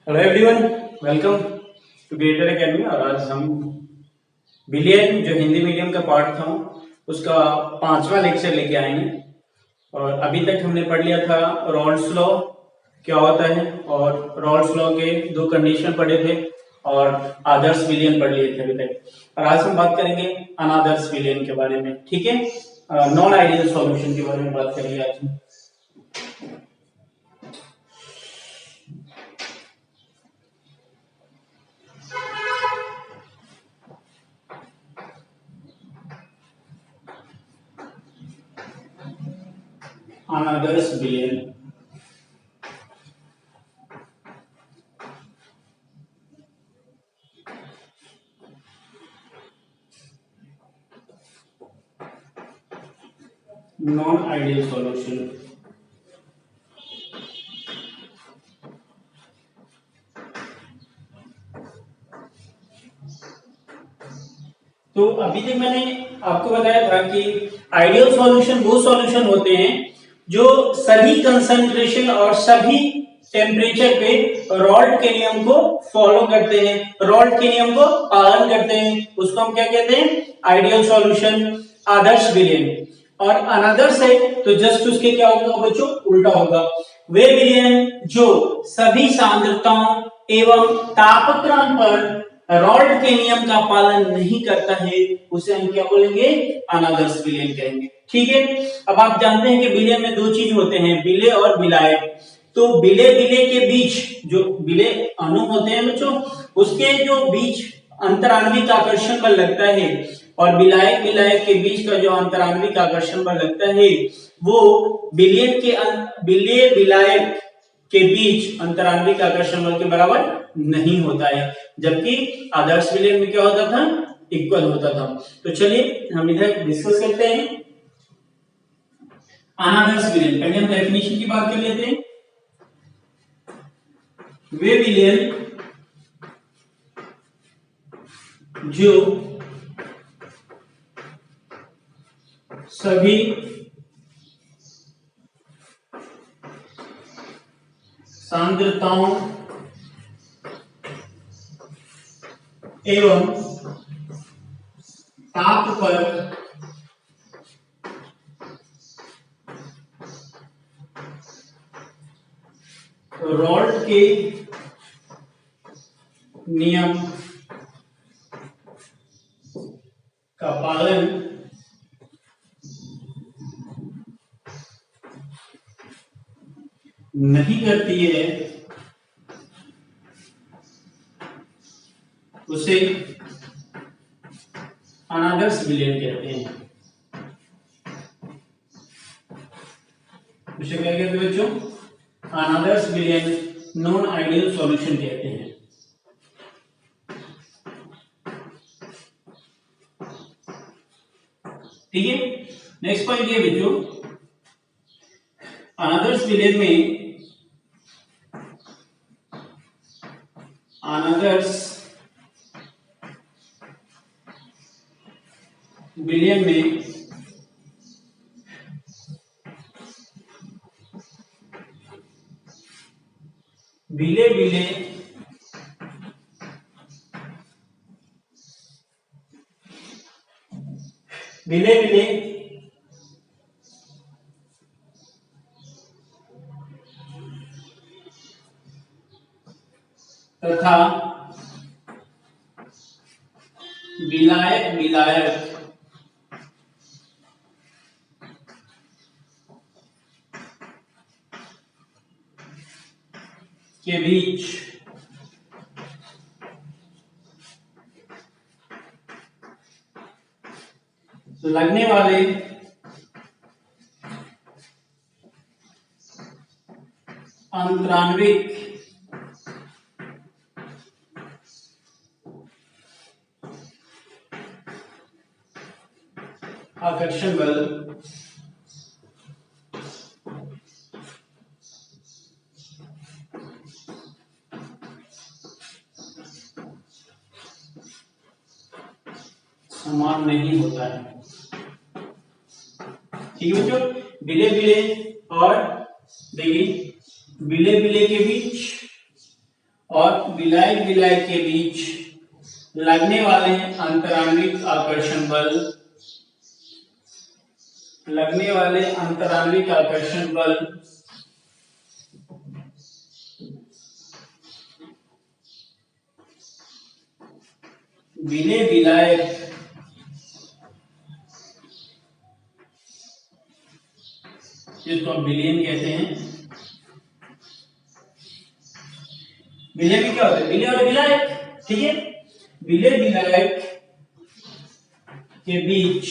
Hello everyone, welcome to creator academy. और आज हम बिलियन जो हिंदी मीडियम का पार्ट था उसका 5वां लेक्चर लेके आएंगे। और अभी तक हमने पढ़ लिया था रॉल्स लॉ क्या होता है, और रॉल्स लॉ के दो कंडीशन पढ़े थे, और आदर्श बिलियन पढ़ लिए थे अभी तक। और आज हम बात करेंगे अनादर्श बिलियन के बारे में, ठीक है। नॉन आइडियल सॉल्यूशन के बारे में बात करेंगे आज हम। अनादर्श बिलियन, नॉन आइडियल सॉल्यूशन। तो अभी तक मैंने आपको बताया था कि आइडियल सॉल्यूशन वो सॉल्यूशन होते हैं जो सभी कंसंट्रेशन और सभी टेम्परेचर पे रॉल्ट के नियम को फॉलो करते हैं, रॉल्ट के नियम को पालन करते हैं। उसको हम क्या कहते हैं? आइडियल सॉल्यूशन, आदर्श विलयन। और अनादर्श है तो जस्ट उसके क्या होगा बच्चों? उल्टा होगा। वे विलयन जो सभी सांद्रताओं एवं तापक्रम पर रॉल्ट के नियम का पालन नहीं करता है, उसे हम क्या बोलेंगे? अनादर्श विलयन कहेंगे, ठीक है। अब आप जानते हैं कि विलयन में दो चीज होते हैं, विलेय और विलायक। तो विलेय विलेय के बीच जो विलेय अणु होते हैं बच्चों, उसके जो बीच अंतराण्विक आकर्षण बल लगता है, और विलायक विलायक के बीच का जो अंतराण्विक आकर्षण बल लगता है वो विलयन के विलेय विलायक के बीच अंतराण्विक आकर्षण बल के बराबर नहीं होता है, जबकि आदर्श विलयन में क्या होता था? इक्वल होता था। तो चलिए हम इधर डिस्कस करते हैं अनादर्श विलयन। पहले हम डेफिनेशन की बात कर लेते हैं। वे विलयन जो सभी सांद्रताओं एवं ताप पर रॉल्ट के नियम का पालन नहीं करती है, उसे अनादर्श विलयन कहते हैं। उसे क्या कहते हैं बच्चों? अनादर्श विलयन, नॉन आइडियल सॉल्यूशन कहते हैं। ठीक है। नेक्स्ट पॉइंट ये बच्चों, अनादर्श विलयन में अनादर्श विलयन में विलेय विलेय विलेय विलेय तथा विलायक विलायक के बीच लगने वाले अंतराण्विक आकर्षण बल समान नहीं होता है। ठीक है बच्चों, विलेय विलेय और देखिए विलेय विलेय के बीच और विलायक के बीच लगने वाले अंतराण्विक आकर्षण बल, लगने वाले अंतराण्विक आकर्षण बल विलेय विलायक जिसको हम विलयन कहते हैं, विलय में क्या होता है, विलय और विलायक, ठीक है। विलय विलायक के बीच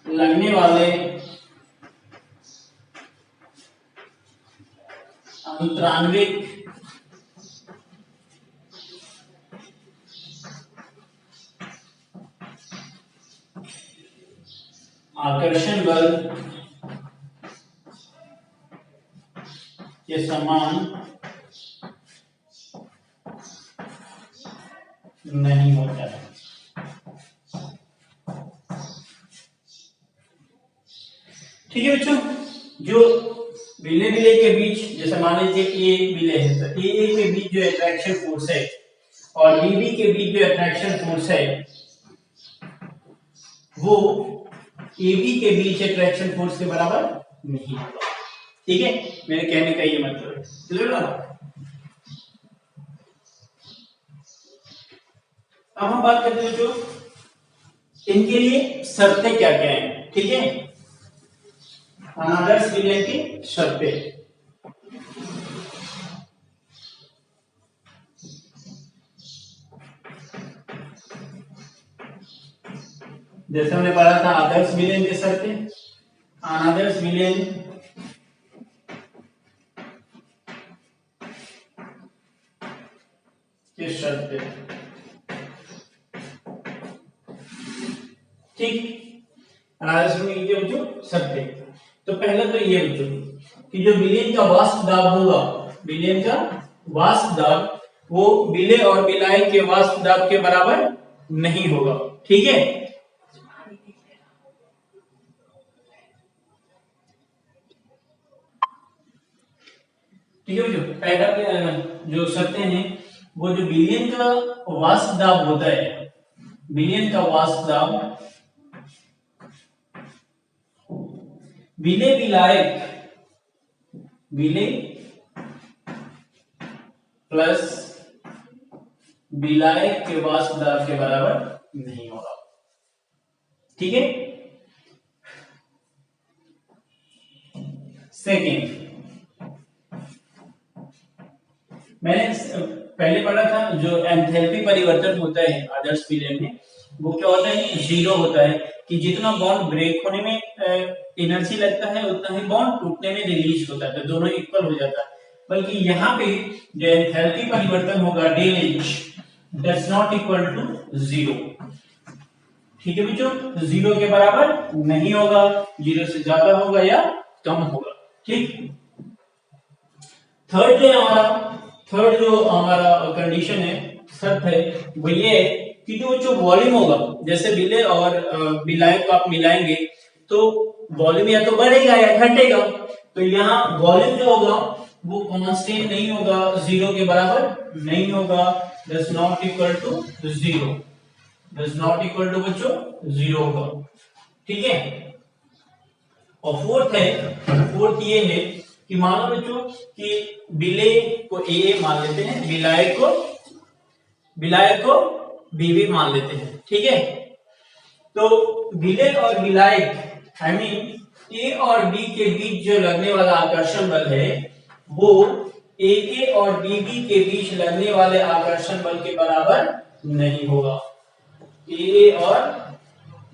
लगने वाले अंतराण्विक आकर्षण बल के समान नहीं होता है। ठीक है बच्चों, जो विलय विलय के बीच, जैसे मान लीजिए ए विलय है तो ए के बीच जो अट्रैक्शन फोर्स है और बी के बीच जो अट्रैक्शन फोर्स है वो AB के बीच अट्रैक्शन फोर्स के बराबर नहीं होगा। ठीक है, मेरे कहने का ये मतलब है, क्लियर है। अब हम बात करते हैं जो इनके लिए शर्तें क्या क्या हैं। ठीक है, अनादर्श विलय की शर्तें, जैसे हमने पढ़ा था आदर्श विलयन की शर्तें, अनादर्श विलयन की शर्तें, ठीक। अनादर्श विलयन की बच्चों शर्तें, तो पहला तो ये बच्चों कि जो विलयन का वाष्प दाब होगा, विलयन का वाष्प दाब वो विलय और विलायक के वाष्प दाब के बराबर नहीं होगा। ठीक है, ठीक है, पहला जो शर्तें हैं वो जो विलयन का वाष्प दाब होता है, विलयन का वाष्प दाब विलय विलायक, विलय प्लस विलायक के वाष्प दाब के बराबर नहीं होगा। ठीक है, सेकेंड, मैंने पहले पढ़ा था जो एंथैल्पी परिवर्तन होता है आदर्श विलयन में वो क्या होता है, जीरो होता है, कि जितना बॉन्ड ब्रेक होने में एनर्जी लगता है उतना ही बॉन्ड टूटने में रिलीज होता है, तो दोनों इक्वल हो जाता है। बल्कि यहाँ पे जो एंथैल्पी परिवर्तन होगा del H that's not equal to zero. ठीक है बच्चों, जीरो के बराबर नहीं होगा, जीरो से ज्यादा होगा या कम होगा। ठीक, थर्ड जो हमारा कंडीशन है, शर्त है वो ये है कि जो वॉल्यूम होगा, जैसे विलय और विलायक को आप मिलाएंगे तो वॉल्यूम या तो बढ़ेगा या घटेगा, तो यहाँ वॉल्यूम जो होगा वो कांस्टेंट नहीं होगा, जीरो के बराबर नहीं होगा, does not equal to zero, does not equal to बच्चों जीरो होगा। ठीक है, और फोर्थ ये है कि मानो बच्चों कि विलय को ए मान लेते हैं, विलायक को बीबी मान लेते हैं। ठीक है, तो विलय और विलायक आई मीन ए और बी के बीच जो लगने वाला आकर्षण बल है वो ए और बीबी के बीच लगने वाले आकर्षण बल के बराबर नहीं होगा। ए और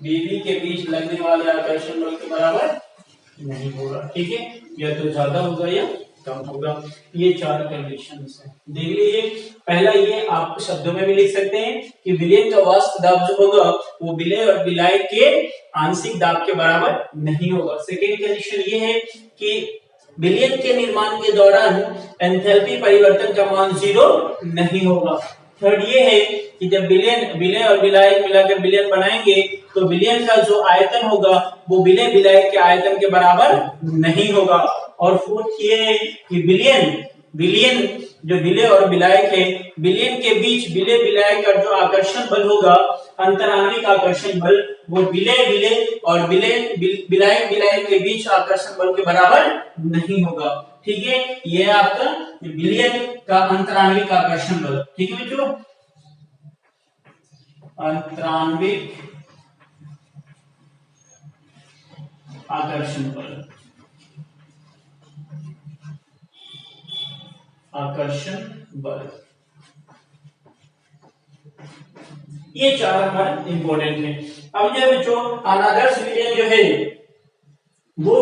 बीबी के बीच लगने वाले आकर्षण बल के बराबर नहीं होगा। ठीक है, या तो ज्यादा होगा या कम होगा। ये चार कंडीशंस हैं, देख लीजिए। पहला ये आप शब्दों में भी लिख सकते हैं कि विलयन का वाष्प दाब जो होगा वो विलय और विलायक के आंशिक दाब के बराबर नहीं होगा। सेकेंड कंडीशन ये है कि विलयन के निर्माण के दौरान एंथैल्पी परिवर्तन का मान जीरो नहीं होगा। थर्ड ये है कि जब विलयन विलय और विलायक मिलाकर विलयन बनाएंगे तो विलयन का जो आयतन होगा वो विलय विलायक के आयतन के बराबर नहीं होगा। और फोर्थ ये है कि विलयन विलयन जो विलय और विलायक है, विलयन के बीच विलय विलायक का जो आकर्षण बल होगा, अंतराण्विक आकर्षण बल, वो विलय विलय और विलय विलायक विलायक के बीच आकर्षण बल के बराबर नहीं होगा। ठीक है, ये है आपका विलयन का अंतराण्विक आकर्षण बल। ठीक है बच्चों, अंतराण्विक आकर्षण बल, आकर्षण बल, ये चार हमारे इंपॉर्टेंट है। अब जो बच्चों अनादर्श विलयन जो है वो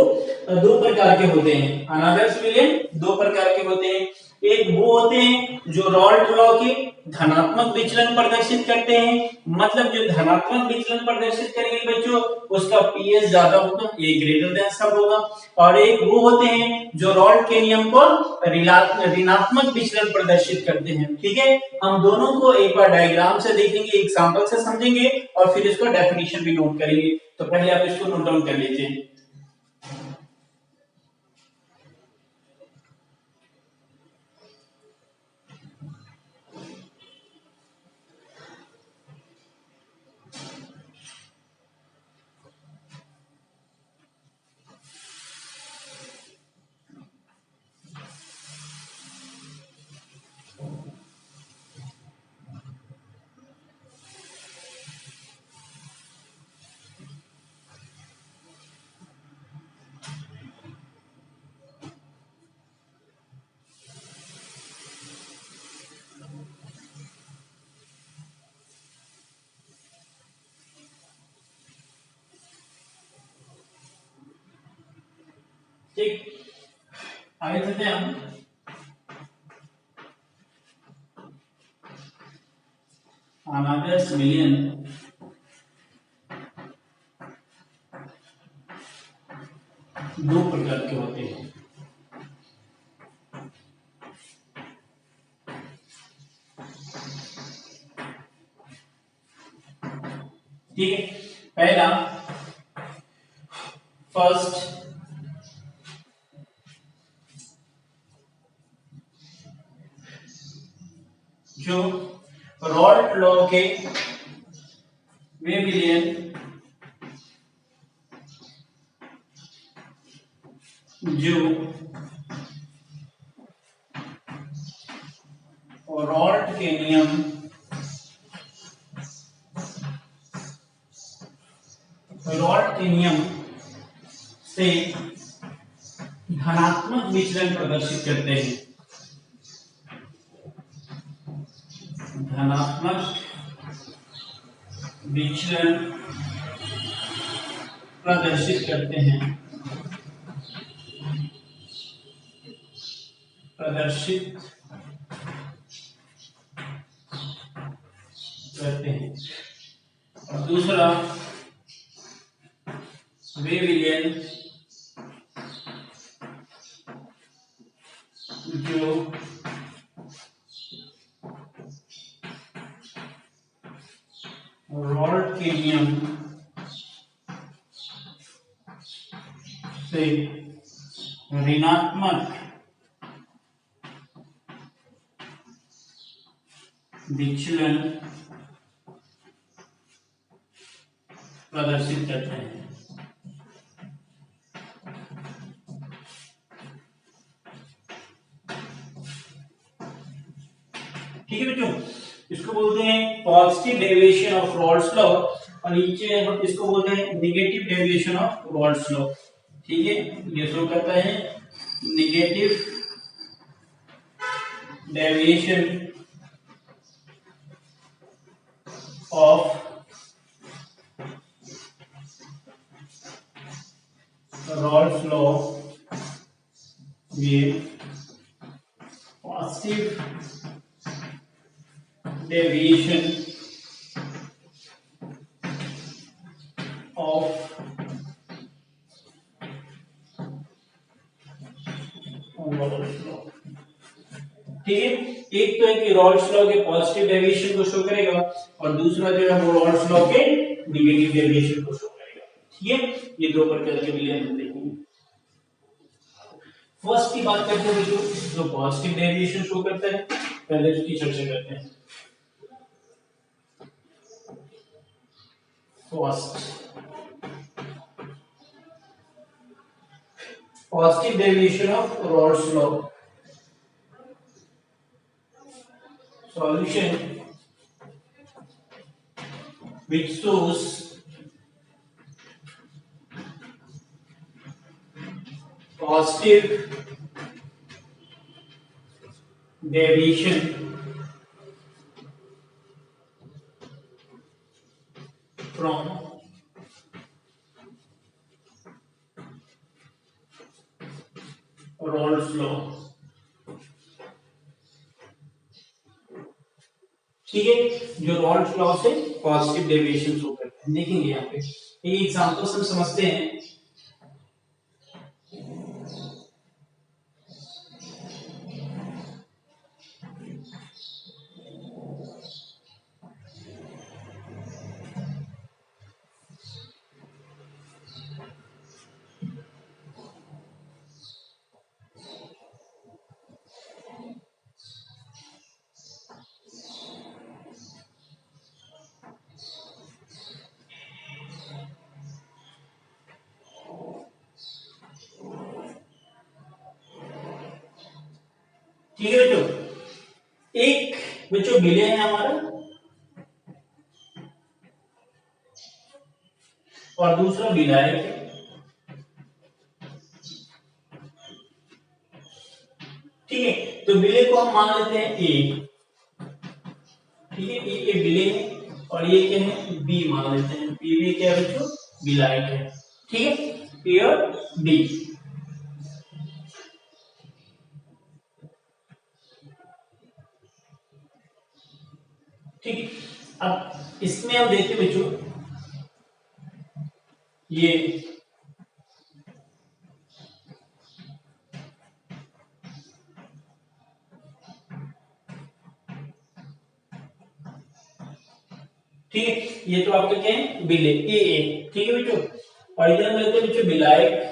दो प्रकार के होते हैं। अनादर्श विलयन दो प्रकार के होते हैं। एक वो होते हैं जो रॉल्ट लॉ के धनात्मक विचलन प्रदर्शित करते हैं, मतलब जो धनात्मक विचलन प्रदर्शित करेंगे बच्चों उसका पीएस ज्यादा होगा, ये ग्रेटर देन सब होगा। और एक वो होते हैं जो रॉल्ट के नियम को ऋणात्मक विचलन प्रदर्शित करते हैं। ठीक है, हम दोनों को एक बार डायग्राम से देखेंगे, एग्जांपल से समझेंगे और फिर इसको डेफिनेशन भी नोट करेंगे। तो पहले आप इसको नोट डाउन कर लीजिए। ठीक, आगे चलते हैं हम। अनादर्श विलयन दो प्रकार के होते हैं। ठीक है, पहला फर्स्ट जो रॉल्ट लॉ के वे विलयन जो रॉल्ट के नियम से धनात्मक विचलन प्रदर्शित करते हैं, धनात्मक विचलन प्रदर्शित करते हैं, प्रदर्शित करते हैं। और दूसरा वे विलयन जो रॉल्ट के नियम से ऋणात्मक विचलन प्रदर्शित करते हैं। ठीक है बच्चों, इसको बोलते हैं positive deviation of Rawls law और नीचे इसको बोलते हैं negative deviation of Rawls law. ठीक है, ये शो करता है negative deviation of Rawls law with positive deviation of Rolle's law. ठीक है। एक तो है कि रॉल्स लॉ के पॉजिटिव डेविएशन को शो करेगा और दूसरा जो है वो रॉल्स लॉ के नेगेटिव डेविएशन को शो करेगा। ठीक है, ये दो प्रकार के विलयन होते हैं। फर्स्ट की बात करते हैं जो पॉजिटिव डेविएशन शो करता है, पहले उसकी चर्चा करते हैं। First positive deviation of Rolle's law solution which shows positive deviation from Rolle's law। ठीक है, जो रॉल्स लॉ से पॉजिटिव डेविएशन शो करते हैं। देखेंगे यहाँ पे ये एग्जांपल से समझते हैं। ठीक है बच्चों, एक बच्चों बिले है हमारा और दूसरा विलायक है। ठीक है, तो बिले को हम मान लेते हैं ए। ठीक है, ये बिले है और ये क्या है, बी मान लेते हैं। बी क्या है बच्चों, विलायक है। ठीक है, ए और बी। ठीक है, अब इसमें हम देखते हैं बच्चों ये ठीक है, ये तो आपके क्या है, बिले ए। ठीक है बच्चों, और इधर हम लेते हैं बच्चों विलायक।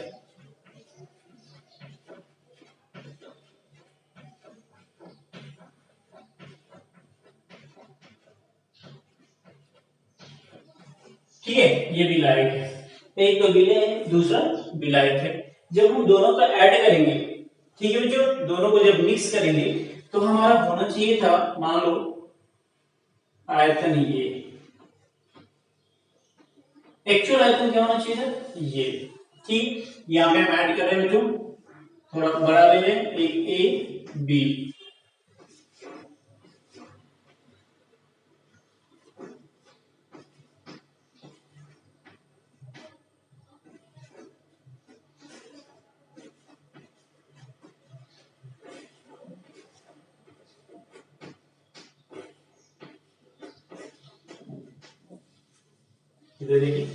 ठीक है, ये विलायक है। एक तो विले है, दूसरा विलायक है। जब हम दोनों का ऐड करेंगे, ठीक है बच्चों, दोनों को जब मिक्स करेंगे तो हमारा होना चाहिए था, मान लो आयतन ये, एक्चुअल आयतन क्या होना चाहिए था, ये। ठीक, यहाँ पे हम ऐड कर रहे हैं बच्चों, थोड़ा बड़ा ले लें, एक ए बी। इधर देखिए,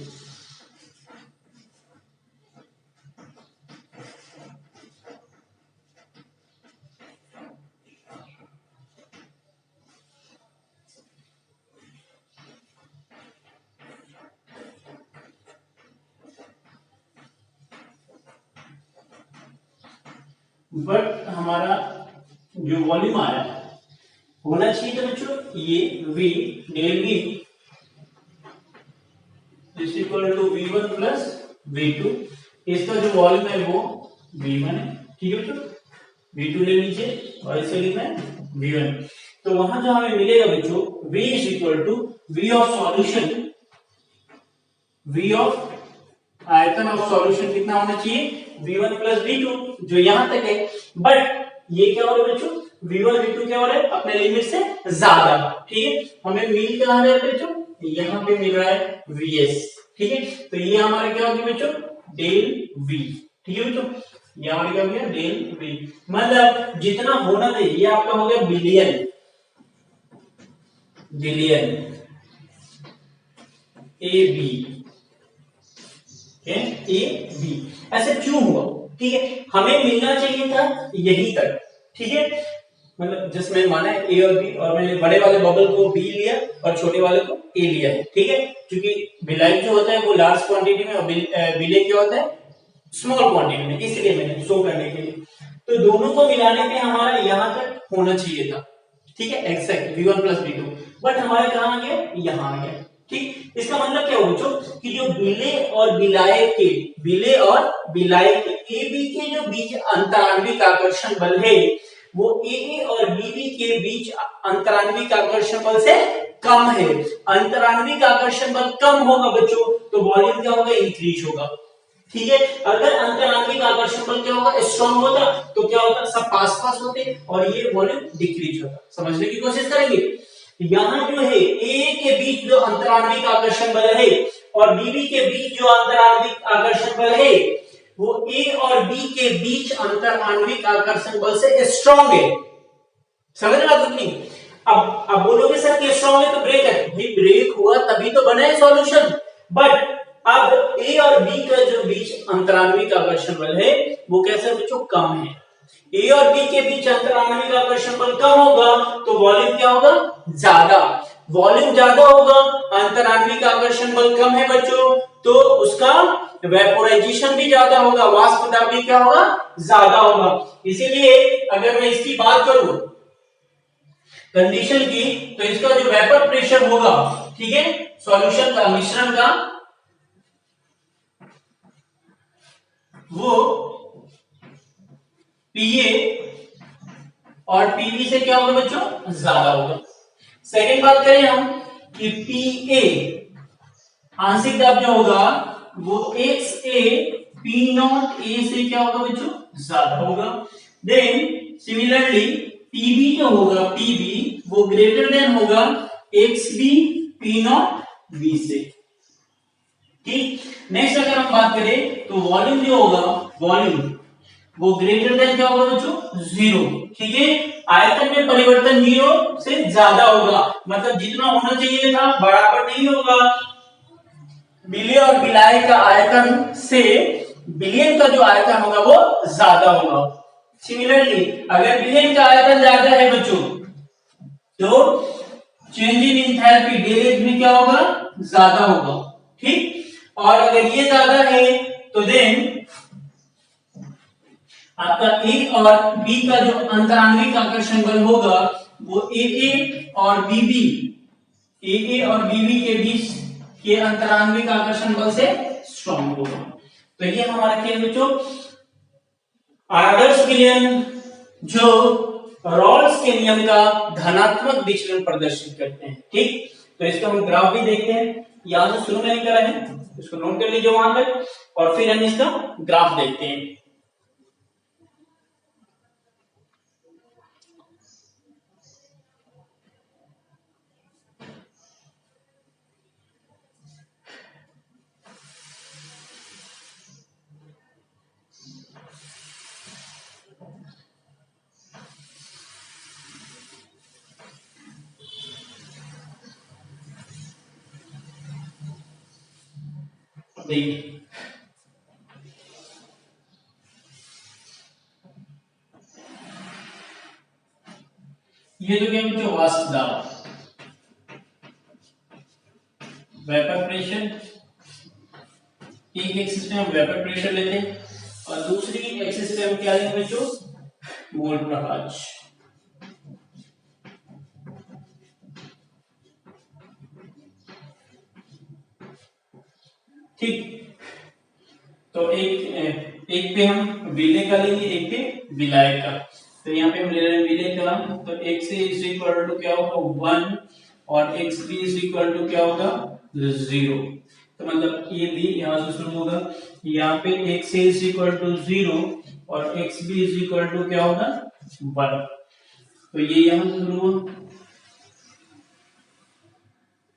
बट हमारा जो वॉल्यूम आया होना चाहिए था बच्चों ये v, del v is equal to v1 plus v2। इसका जो वॉल्यूम है वो v1 है। ठीक है बच्चों, v2 ले लीजिए और इसे लिखना है v1। तो वहां जो हमें मिलेगा बच्चों v is equal to v of solution, v of आयतन ऑफ सॉल्यूशन कितना होना चाहिए, v1 प्लस v2, जो यहां तक है। बट ये क्या हो रहा है बच्चों, v1 v2 क्या हो रहा है, अपने लिमिट से ज्यादा। ठीक है, हमें मिल कहां रहा है बच्चों, यहाँ पे मिल रहा है vs। ठीक है, तो ये हमारा क्या होगी बच्चों, डेल v। ठीक है बच्चों, ये हमारा क्या हो गया, डेल v। मतलब जितना होना था ये आपका हो गया billion, billion A B, A B. ऐसे क्यों हुआ, ठीक है, हमें मिलना चाहिए था यही तक। ठीक है, मतलब जस्ट मैंने माना है ए और बी, और मैंने बड़े वाले बबल को बी लिया और छोटे वाले को ए लिया है, ठीक है, क्योंकि विलायक जो होता है वो लार्ज क्वांटिटी में और विलेय क्या होता है स्मॉल क्वांटिटी में, इसलिए मैंने शो करने के लिए। तो दोनों को मिलाने पे हमारा यहां तक होना चाहिए था, ठीक है, exact v1 plus v2, but हमारे कहां आ गया, यहां आ गया, ठीक। इसका मतलब क्या हुआ बच्चों कि जो विलेय और विलायक के, विलेय और विलायक के ए बी के जो बीच अंतराण्विक आकर्षण बल है वो ए और बी के बीच अंतराण्विक आकर्षण बल से कम है। अंतराण्विक आकर्षण बल कम होगा बच्चों तो वॉल्यूम क्या होगा, इंक्रीज होगा, ठीक है। अगर अंतराण्विक आकर्षण बल क्या होगा, स्ट्रॉन्ग होता तो क्या होता, सब पास पास होते और ये वॉल्यूम डिक्रीज होता। समझने की कोशिश करेंगे। यहां जो है ए के बीच जो अंतराण्विक आकर्षण बल है और बी के बीच जो अंतराण्विक आकर्षण बल है वो ए और बी के बीच अंतराण्विक आकर्षण बल से स्ट्रॉन्ग है। समझ रहे आप नहीं? अब बोलोगे सर कि स्ट्रॉन्ग है तो ब्रेक है, भाई ब्रेक हुआ तभी तो बना है सॉल्यूशन, बट अब ए और बी का जो बीच अंतराण्विक आकर्षण बल है वो कैसे बच्चों, कम है। ए और बी के बीच अंतराण्विक आकर्षण बल कम होगा तो वॉल्यूम क्या होगा, ज्यादा। वॉल्यूम ज्यादा होगा, अंतराण्विक आकर्षण बल कम है बच्चों, तो उसका वेपोराइजेशन भी ज्यादा होगा, वाष्प दाब भी क्या होगा, ज्यादा होगा। इसीलिए अगर मैं इसकी बात करूं कंडीशन की, तो इसका जो वेपर प्रेशर होगा, ठीक है, सॉल्यूशन का, मिश्रण का, वो पीए और पीवी से क्या होगा बच्चों, ज्यादा होगा। सेकंड बात करें हम कि पीए आंशिक दाब जो होगा वो x A P not a से क्या होगा बच्चों, ज्यादा होगा। देन सिमिलरली पीबी जो होगा, पीबी वो ग्रेटर देन होगा x B P not B से, ठीक। नेक्स्ट अगर हम बात करें तो वॉल्यूम जो होगा, वॉल्यूम वो ग्रेटर देन क्या होगा बच्चों, जीरो, ठीक है। आयतन में परिवर्तन जीरो से ज्यादा होगा, मतलब जितना होना चाहिए था बराबर नहीं होगा। विलेय और विलायक का आयतन से विलयन का जो आयतन होगा वो ज्यादा होगा। सिमिलरली अगर विलयन का आयतन ज्यादा है बच्चों तो चेंज इन एंथैल्पी डेलेज भी क्या होगा, ज्यादा होगा, ठीक। और अगर ये ज्यादा है तो देन आपका ए और बी का जो अंतराण्विक आकर्षण बल होगा वो ए और बीबी, ए और बीबी के बीच के अंतराण्विक आकर्षण बल से स्ट्रॉन्ग होगा। तो ये हमारा क्या है बच्चों, आदर्श विलयन जो रॉल्स के नियम का धनात्मक विचलन प्रदर्शित करते हैं, ठीक। तो इसका हम ग्राफ भी देखते हैं, यहां से शुरू नहीं करा है, इसको नोट कर लीजिए वहां तक, और फिर हम इसका ग्राफ देखते हैं। देखिए ये तो क्या बच्चों, वाष्प दाब, वेपर प्रेशर, एक एक्सिस में हम वेपर प्रेशर लेते हैं और दूसरी एक्सिस पे हम क्या लेंगे बच्चों, मोल प्रकाश, ठीक। तो एक पे हम विलेय का लेंगे, एक पे विलायक का। तो यहाँ पे हम ले रहे हैं विलेय का, तो x a is equal to क्या होगा 1 और x b is equal to क्या होगा 0। तो मतलब ये भी यहाँ से शुरू होगा, यहाँ पे x a is equal to 0 और x b is equal to क्या होगा 1। तो ये यहाँ से शुरू हुआ,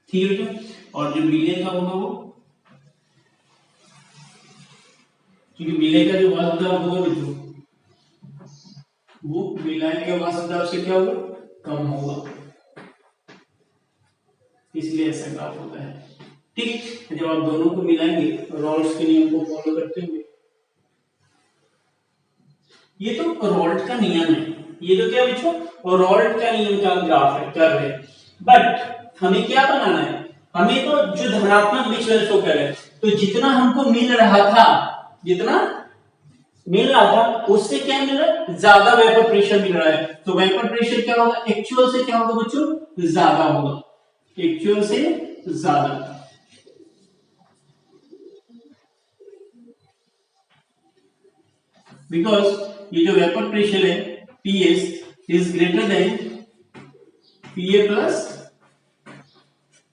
ठीक है। और जो विलेय का होगा वो, क्योंकि विलेय का जो वाष्प दाब होगा बच्चों वो विलायक के वाष्प दाब से क्या होगा, कम होगा, इसलिए ऐसा ग्राफ होता है, ठीक। जब आप दोनों को मिलाएंगे रॉल्स के नियम को फॉलो करते हुए, ये तो रॉल्ट का नियम है, ये तो क्या बच्चों और रॉल्ट का नियम का ग्राफ कर रहे हैं, बट हमें क्या बनाना है, हमें तो जो धनात्मक विचलन शो करे, तो जितना हमको मिल रहा था, जितना मिल रहा था उससे क्या मिल रहा है, ज्यादा वेपर प्रेशर मिल रहा है, तो वेपर प्रेशर क्या होगा, एक्चुअल से क्या होगा बच्चों, ज्यादा होगा, एक्चुअल से ज्यादा। बिकॉज ये जो वेपर प्रेशर है PS is greater than PA plus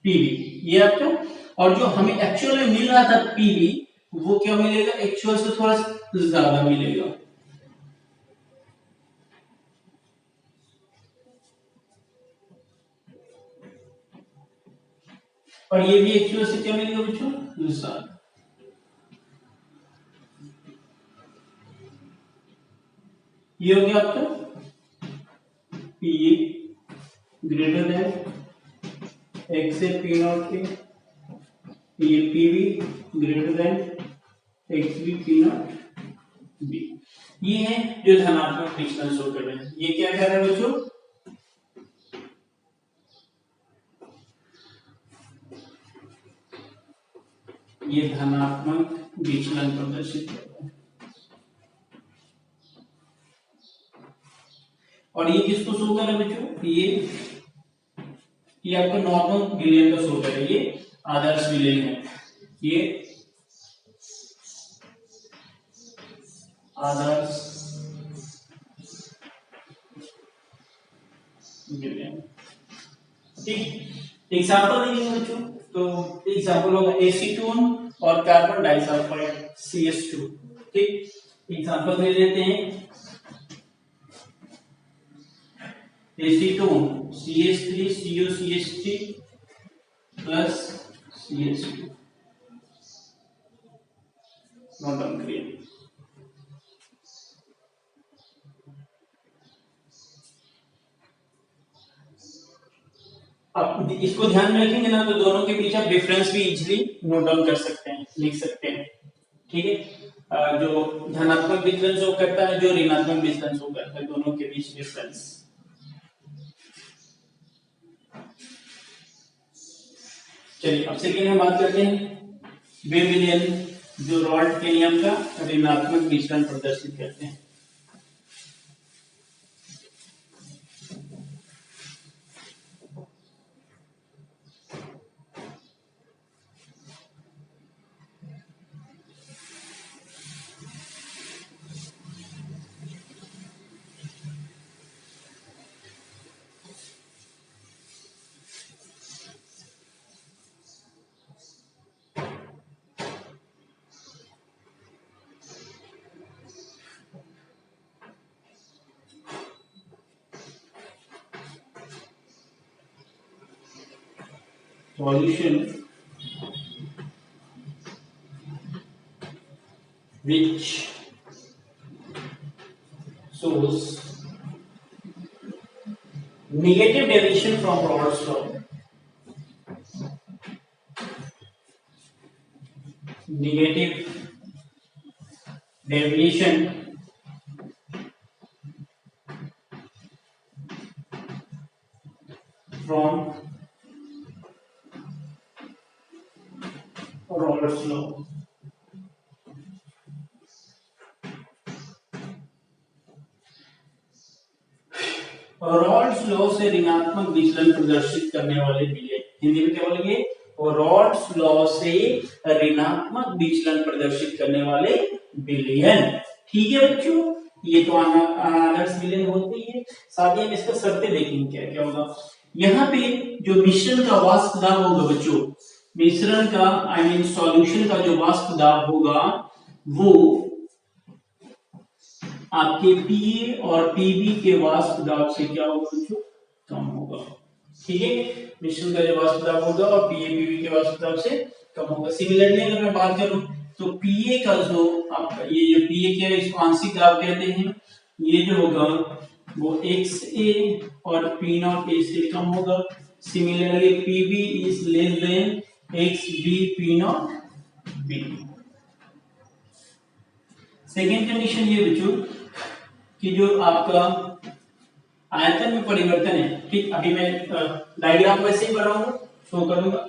PV, ये आपका, और जो हमें एक्चुअल में मिल रहा था PV, वो क्या मिलेगा, एक्चुअल से थोड़ा ज्यादा मिलेगा। और ये भी एक्चुअल से क्या मिलेगा बच्चों, ज्यादा। ये हो गया आपका PA ग्रेटर देन x से P नॉट के, ये PV greater than XB P not B। ये है जो धनात्मक विचलन शो कर रहे हैं। ये क्या कर रहे हैं बच्चों, ये धनात्मक विचलन प्रदर्शित कर रहे हैं। और ये किसको शो कर रहा है बच्चों, ये आपका नॉर्मल विलेन का शो कर रहा है, ये आदर्श विलेन है, ये आदर्श विलेन। ठीक, एग्जांपल देंगे बच्चों, तो एग्जांपल होगा एसीटोन और कार्बन डाइसल्फाइड CH2। ठीक, एग्जांपल दे देते हैं, acetone CH3COCH3 plus CH2, note down करिए। आप इसको ध्यान में रखेंगे ना, तो दोनों के बीच आप डिफरेंस भी इजीली नोट डाउन कर सकते हैं, लिख सकते हैं। ठीक है, जो धनात्मक विचलन शो करता है, जो ऋणात्मक विचलन शो करता है, दोनों के बीच डिफरेंस। चलिए अब सेकेंड हम बात करते हैं वे विलेन, जो रॉल्ट के नियम का ऋणात्मक विचलन प्रदर्शित करते हैं। Solution which shows negative deviation from Rolle's law, negative deviation from Rolle's law। Rawls law से ऋणात्मक विचलन प्रदर्शित करने वाले विलेन, हिंदी में क्या बोलेंगे, रॉल्स लॉ से ऋणात्मक विचलन प्रदर्शित करने वाले विलेन। ठीक है बच्चों, ये तो आदर्श विलेन होते ही है। साथ ही हम इसका शर्तें देखेंगे क्या क्या होगा। यहाँ पे जो मिश्रण का वाष्प दाब होगा बच्चों, मिश्रण का आई मीन सॉल्यूशन का जो वाष्प दाब होगा, वो आपके PA और PB के वाष्प दाब से क्या होगा बच्चों, कम होगा। ठीक है, मिश्रण का जो वाष्प दाब होगा और PA PB के वाष्प दाब से कम होगा। सिमिलरली अगर मैं बात करूं तो PA का जो आपका ये जो PA क्या है, इसको आंशिक दाब कहते हैं, ये जो होगा वो XA और P0 से कम होगा। Similarly PB is less then XB P0 B। Second condition ये बच्चों कि जो आपका आयतन में परिवर्तन है। ठीक, अभी मैं डायग्राम वैसे ही बनाऊंगा, शो करूंगा,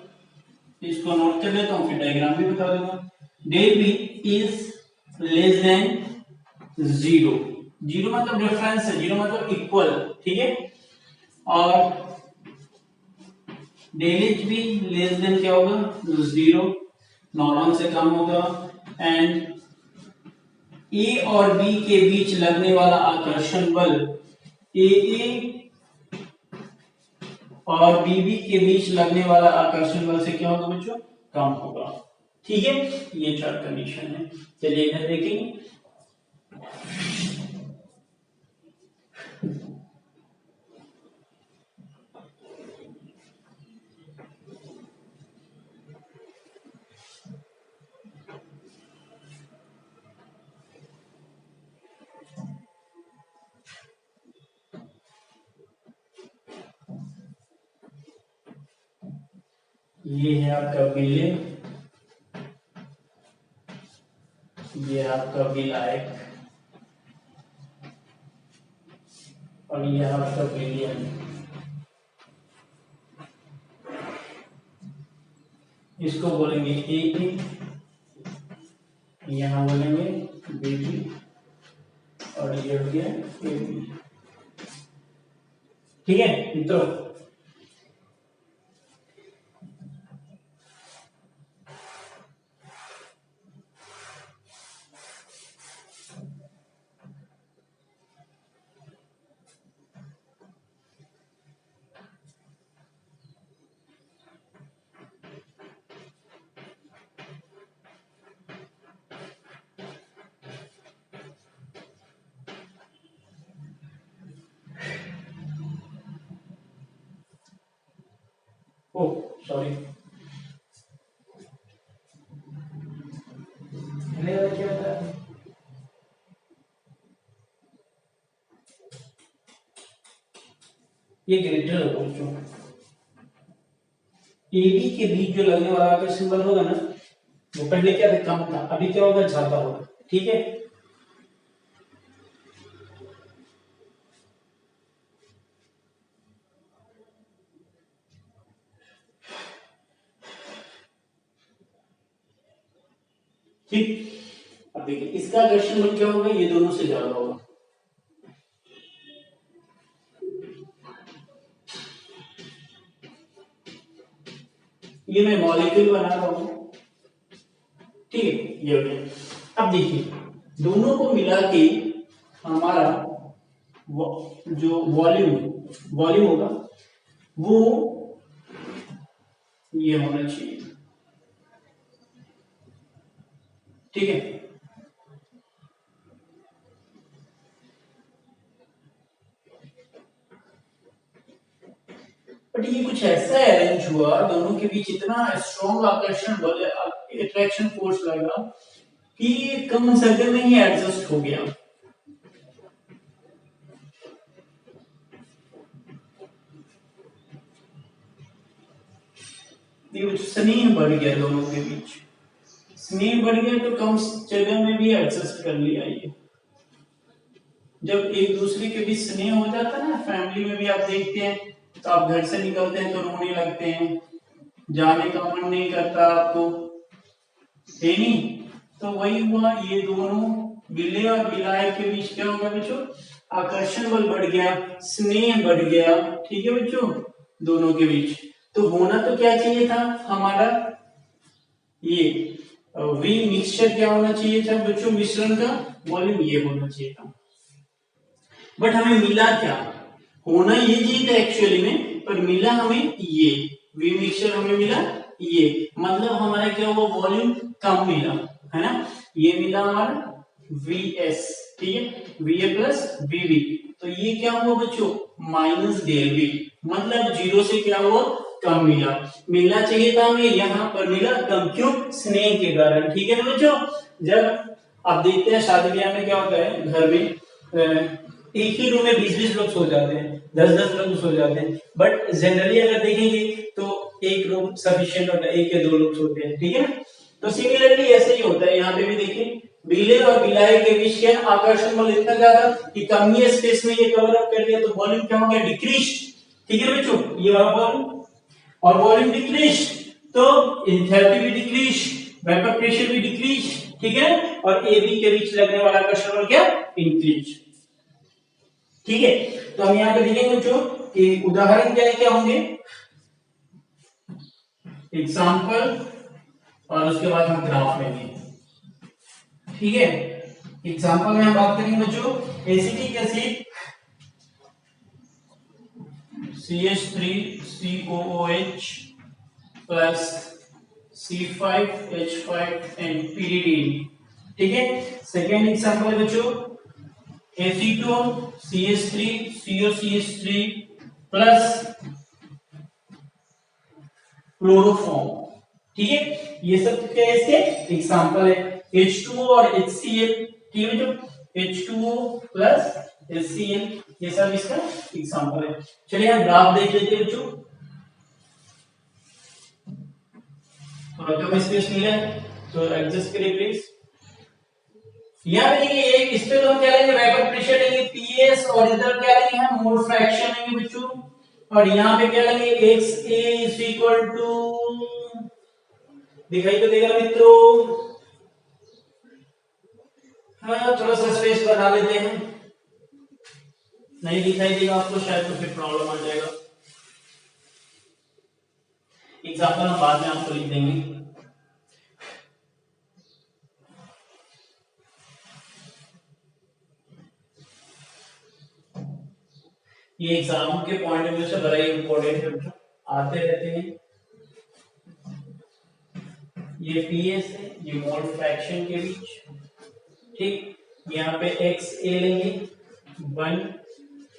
इसको नोट कर लेता हूँ, फिर डायग्राम भी बता दूंगा। Del B is less than zero, zero मतलब रेफरेंस है, जीरो मतलब इक्वल, ठीक है। और डेल एच भी लेस देन क्या होगा, जीरो, नॉर्मल से कम होगा। एंड ए और बी के बीच लगने वाला आकर्षण बल ए और बीबी के बीच लगने वाला आकर्षण बल से क्या होगा बच्चों, कम होगा। ठीक है, ये चार कंडीशन है। चलिए इधर देखेंगे। ये है आपका विलेय, ये आपका विलायक, और ये आपका विलियन। इसको बोलेंगे ए, यहां बोलेंगे बी, और ये हो गया ए बी। ठीक है मित्रों, ओ सॉरी, क्या था, ये ग्रेटर होगा बच्चों। एबी के बीच जो लगने वाला आकर्षण बल होगा ना, वो पहले क्या था, कम था, अभी क्या होगा, ज्यादा होगा। ठीक है, ठीक। अब देखिए इसका आकर्षण बल क्या होगा, ये दोनों से ज्यादा होगा। ये मैं मॉलिक्यूल बना रहा हूं, ठीक है, ये हो गया। अब देखिए दोनों को मिला के हमारा जो वॉल्यूम होगा वो ये होना चाहिए। ठीक है, बट ये कुछ ऐसा अरेंज हुआ, दोनों के बीच इतना स्ट्रॉन्ग आकर्षण बल, अट्रैक्शन फोर्स लगा कि कम सर्कल में ही एडजस्ट हो गया। ये स्नेह बढ़ गया दोनों के बीच, स्नेह बढ़ गया तो कम जगह में भी एडजस्ट कर लिया। ये जब एक दूसरे के बीच स्नेह हो जाता है ना, फैमिली में भी आप देखते हैं, तो आप घर से निकलते हैं तो रोने लगते हैं, जाने का मन नहीं करता आपको, है नहीं। तो वही हुआ, ये दोनों विलेय और विलायक के बीच क्या होगा बच्चों, आकर्षण बल बढ़ गया, स्नेह बढ़ गया। ठीक है बच्चों, दोनों के बीच। तो होना तो क्या चाहिए था हमारा, ये वी मिक्सचर क्या होना चाहिए था बच्चों, मिश्रण का वॉल्यूम ये होना चाहिए था। बट हमें मिला क्या, होना ये चाहिए था एक्चुअली में, पर मिला हमें ये वी मिक्सचर, हमें मिला ये, मतलब हमारा क्या हुआ, वॉल्यूम कम मिला, है ना। ये मिला हमारा वी एस, ठीक है, V A plus V B. तो ये क्या हुआ बच्चों, माइनस डेल बी, मतलब जीरो से क्या हुआ, कम मिला। मिलना चाहिए था हमें, यहाँ पर मिला कम, क्यों, स्नेह के कारण। ठीक है ना बच्चों, जब आप देखते हैं शादी ब्याह में क्या होता है, घर में एक ही रूम में 20-20 लोग सो जाते हैं, 10-10 लोग सो जाते हैं, बट जनरली अगर देखेंगे तो एक रूम सफिशिएंट होता है, एक या दो लोग सोते हैं। ठीक है ना, तो सिमिलरली ऐसे ही होता है, यहाँ पे भी देखिए बिले और बिलाई के बीच के आकर्षण बल इतना ज्यादा कि कम ही स्पेस में ये कवर अप कर लिया, तो वॉल्यूम क्या हो गया, डिक्रीज। ठीक है बच्चों, ये वाला वॉल्यूम, और वॉल्यूम डिक्रीज तो एंथैल्पी भी डिक्रीज, वेपर प्रेशर भी डिक्रीज। ठीक है, और ए बी के बीच लगने वाला आकर्षण बल क्या, इंक्रीज। ठीक है, तो हम यहाँ पे देखेंगे बच्चों कि उदाहरण क्या होंगे, एग्जाम्पल, और उसके बाद हम ग्राफ लेंगे। ठीक है, एग्जाम्पल में हम बात करेंगे बच्चों, acetic acid CH3COOH plus C5H5 and pyridine। ठीक है, सेकेंड एग्जाम्पल है बच्चों, एसीटोन CH3COCH3 प्लस क्लोरोफॉर्म। ठीक है, ये सब क्या है, इसके एग्जांपल है। H2O और HCl, ठीक है जो H2O प्लस HCl, ये सब इसका एग्जांपल है। चलिए हम ग्राफ देख लेते हैं बच्चों, थोड़ा कम स्पेस मिला है तो एडजस्ट करिए प्लीज। यहाँ पे देखिए, एक इस पे तो हम क्या लेंगे, वेपर प्रेशर लेंगे PS, और इधर क्या लेंगे हम, मोल फ्रैक्शन लेंगे बच्चों, और यहाँ पे क्या लेंगे, XA इज इक्वल टू, दिखाई तो देगा मित्रों, हाँ थोड़ा सा स्पेस बना लेते हैं, नहीं दिखाई देगा आपको शायद तो फिर प्रॉब्लम आ जाएगा। एग्जांपल हम बाद में आपको लिख देंगे। ये एग्जाम के पॉइंट ऑफ व्यू से बड़ा ही इंपॉर्टेंट है, आते रहते हैं। ये PS है, ये मोल फ्रैक्शन के बीच। ठीक, यहाँ पे XA लेंगे 1,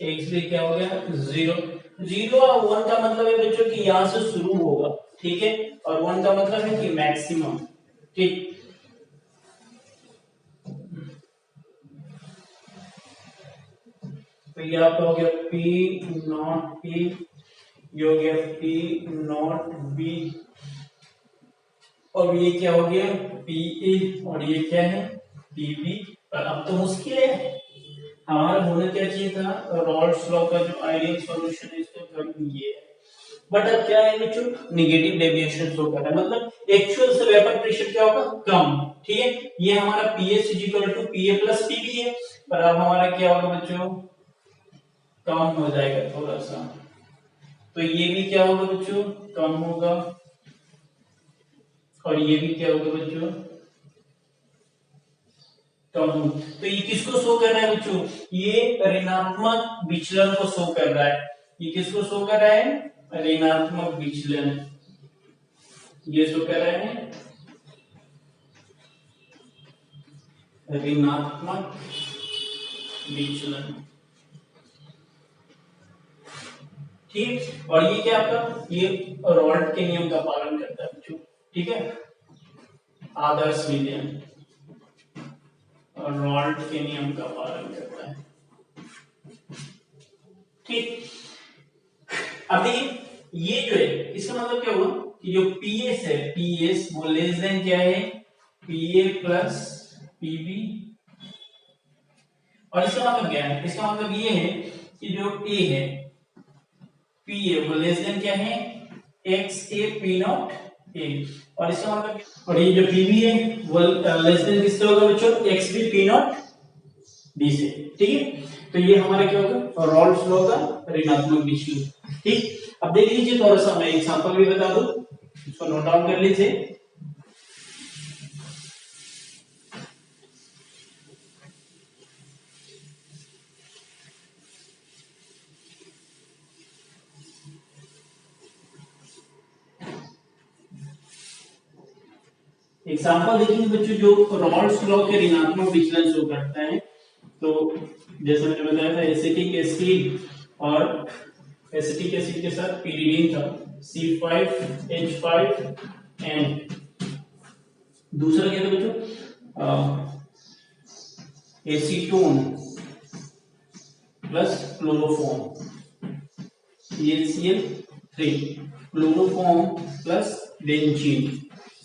XB क्या हो गया 0। 0 और 1 का मतलब है बच्चों कि यहाँ से शुरू होगा, ठीक है, और 1 का मतलब है कि मैक्सिमम। ठीक, तो ये आपका हो गया P नॉट P, ये हो गया P नॉट B, और ये क्या हो गया PA, और ये क्या है PB। पर अब तो मुश्किल है, हमारा होना क्या चाहिए था, रॉल्स लॉ का जो आइडियल सॉल्यूशन है इसका कर्व ये है। बट अब क्या है बच्चों, नेगेटिव डेविएशन शो कर रहा है, मतलब एक्चुअल से वेपर प्रेशर क्या होगा, कम। ठीक है, ये हमारा PS equal to PA plus PB है, पर अब हमारा क्या होगा बच्चों, कम हो जाएगा थोड़ा सा, तो ये भी क्या होगा बच्चों, कम होगा, और ये भी क्या होगा बच्चों, कम। तो ये किसको शो कर रहा है बच्चों, ये ऋणात्मक विचलन को शो कर रहा है। ये किसको शो कर रहा है, ऋणात्मक विचलन, ये शो कर रहा है ऋणात्मक विचलन। ठीक, और ये क्या आपका, ये रॉल्ट के नियम का पालन करता है बच्चों। ठीक है, आदर्श विलयन और रॉल्ट के नियम का पालन करता है। ठीक, अब देखिए ये जो है इसका मतलब क्या हुआ कि जो PS है, PS वो लेस देन क्या है, PA प्लस PB, और इसका मतलब क्या है, इसका मतलब ये है कि जो A है PA वो लेस देन क्या है, XA P नॉट A, और इसका मतलब, और ये जो PB है वो लेस देन किससे होगा बच्चों, XB P नॉट B से। ठीक है, तो ये हमारा क्या होगा, रॉल्स लॉ का ऋणात्मक विचलन। ठीक, अब देख लीजिए थोड़ा सा मैं एग्जांपल भी बता दूं, इसको नोट डाउन कर लीजिए। एग्जांपल देखेंगे बच्चों, जो रॉल्स लॉ के ऋणात्मक विचलन शो करता है, तो जैसे मैंने बताया था एसिटिक एसिड और एसिटिक एसिड के साथ pyridine था C5H5 एंड दूसरा क्या था बच्चों, acetone plus chloroform ClCl3, chloroform plus benzene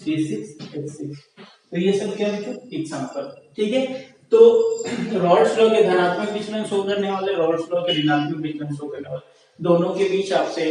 C6H6। तो ये सब क्या बच्चों एग्जांपल, ठीक है। तो रॉल्स लॉ के धनात्मक विचलन शो करने वाले, रॉल्स लॉ के ऋणात्मक विचलन शो करने वाले, दोनों के बीच आपसे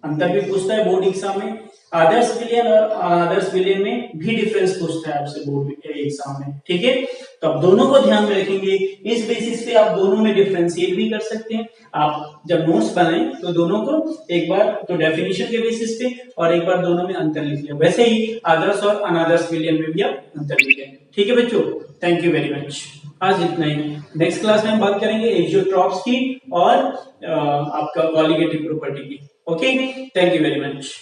अंतर भी पूछता है बोर्ड एग्जाम में। आदर्श विलयन और अनादर्श विलयन में भी डिफरेंस पूछता है आपसे बोर्ड एग्जाम में, ठीक है। तो आप दोनों को ध्यान में रखेंगे, इस बेसिस पे आप दोनों में डिफरेंशिएट भी कर सकते हैं। आप जब नोट्स बनाएं तो दोनों को एक बार तो डेफिनेशन के बेसिस पे और एक बार दोनों में अंतर लिख लिया, वैसे ही आदर्श और अनादर्श विलयन में भी आप अंतर लिखेंगे, ठीक है बच्चों। थैंक यू वेरी मच, आज इतना ही। नेक्स्ट क्लास में हम बात करेंगे एक्जियोट्रॉप्स की और आपका कॉलिगेटिव प्रॉपर्टी की। Okay, thank you very much.